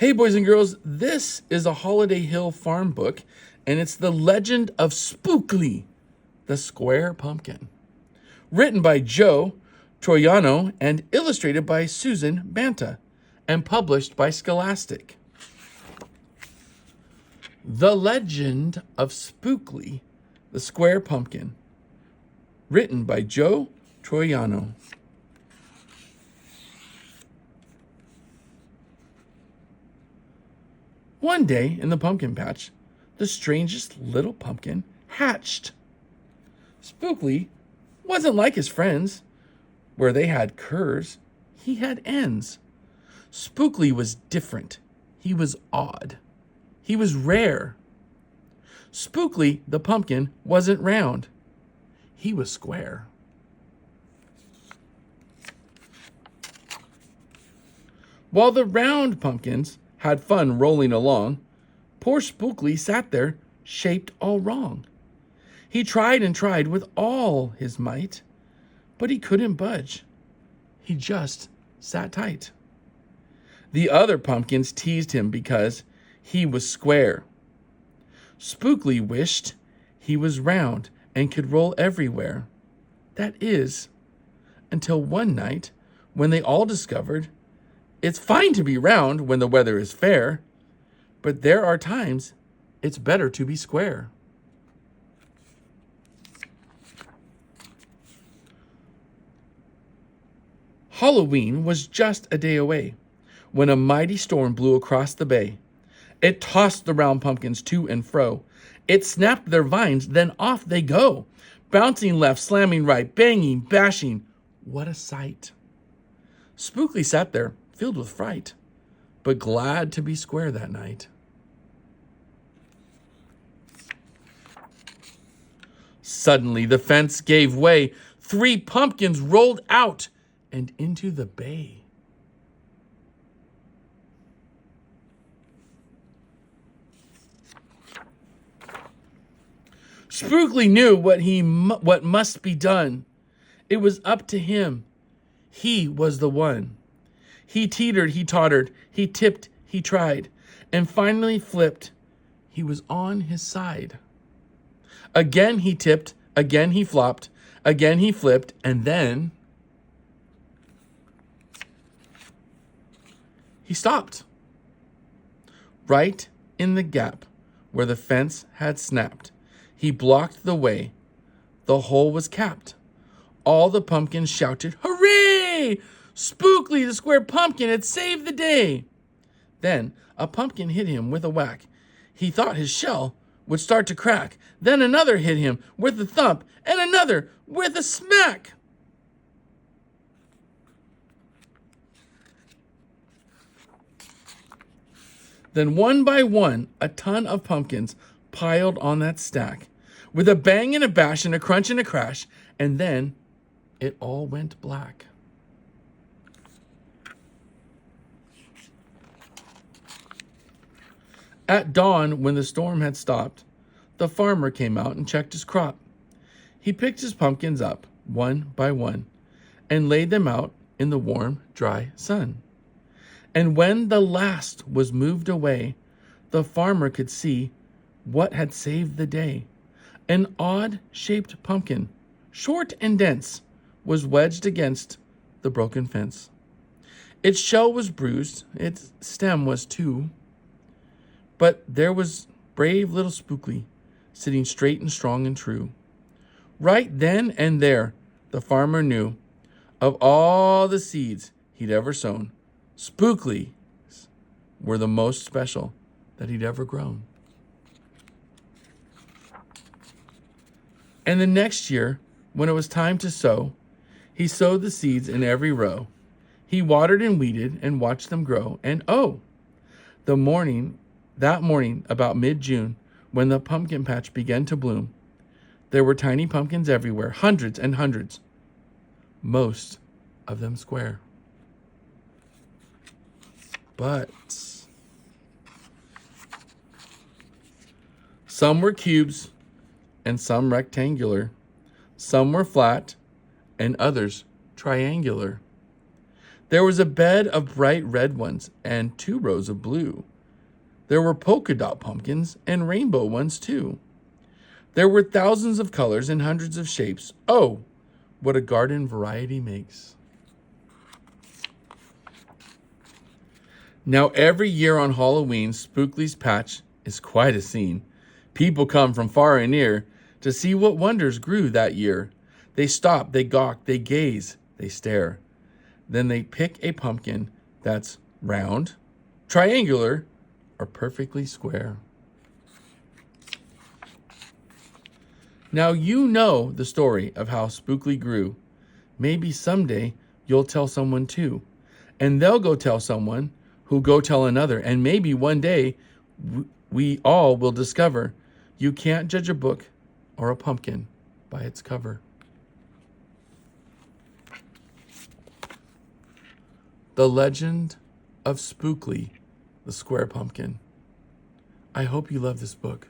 Hey, boys and girls, this is a Holiday Hill farm book, and it's The Legend of Spookley, the Square Pumpkin. Written by Joe Troiano and illustrated by Susan Banta, and published by Scholastic. The Legend of Spookley, the Square Pumpkin. Written by Joe Troiano. One day in the pumpkin patch, the strangest little pumpkin hatched. Spookley wasn't like his friends, where they had curves. He had ends. Spookley was different. He was odd. He was rare. Spookley, the pumpkin, wasn't round. He was square. While the round pumpkins had fun rolling along, poor Spookley sat there, shaped all wrong. He tried and tried with all his might, but he couldn't budge. He just sat tight. The other pumpkins teased him because he was square. Spookley wished he was round and could roll everywhere. That is, until one night when they all discovered it's fine to be round when the weather is fair, but there are times it's better to be square. Halloween was just a day away when a mighty storm blew across the bay. It tossed the round pumpkins to and fro. It snapped their vines, then off they go, bouncing left, slamming right, banging, bashing. What a sight! Spookley sat there, filled with fright, but glad to be square that night. Suddenly the fence gave way. 3 pumpkins rolled out and into the bay. Spookley knew what must be done. It was up to him. He was the one. He teetered, he tottered, he tipped, he tried, and finally flipped. He was on his side. Again he tipped, again he flopped, again he flipped, and then he stopped. Right in the gap where the fence had snapped, he blocked the way. The hole was capped. All the pumpkins shouted, "Hooray! Spookley, the square pumpkin, had saved the day!" Then a pumpkin hit him with a whack. He thought his shell would start to crack. Then another hit him with a thump, and another with a smack. Then one by one, a ton of pumpkins piled on that stack, with a bang and a bash and a crunch and a crash, and then it all went black. At dawn, when the storm had stopped, the farmer came out and checked his crop. He picked his pumpkins up, one by one, and laid them out in the warm, dry sun. And when the last was moved away, the farmer could see what had saved the day. An odd-shaped pumpkin, short and dense, was wedged against the broken fence. Its shell was bruised, its stem was too, but there was brave little Spookley, sitting straight and strong and true. Right then and there, the farmer knew, of all the seeds he'd ever sown, Spookley's were the most special that he'd ever grown. And the next year, when it was time to sow, he sowed the seeds in every row. He watered and weeded and watched them grow. And that morning, about mid-June, when the pumpkin patch began to bloom, there were tiny pumpkins everywhere, hundreds and hundreds, most of them square. But some were cubes and some rectangular. Some were flat and others triangular. There was a bed of bright red ones and 2 rows of blue. There were polka dot pumpkins and rainbow ones too. There were thousands of colors and hundreds of shapes. Oh, what a garden variety makes. Now every year on Halloween, Spookley's patch is quite a scene. People come from far and near to see what wonders grew that year. They stop, they gawk, they gaze, they stare. Then they pick a pumpkin that's round, triangular, or perfectly square. Now you know the story of how Spookley grew. Maybe someday you'll tell someone too, and they'll go tell someone who'll go tell another, and maybe one day we all will discover you can't judge a book or a pumpkin by its cover. The Legend of Spookley, the Square Pumpkin. I hope you love this book.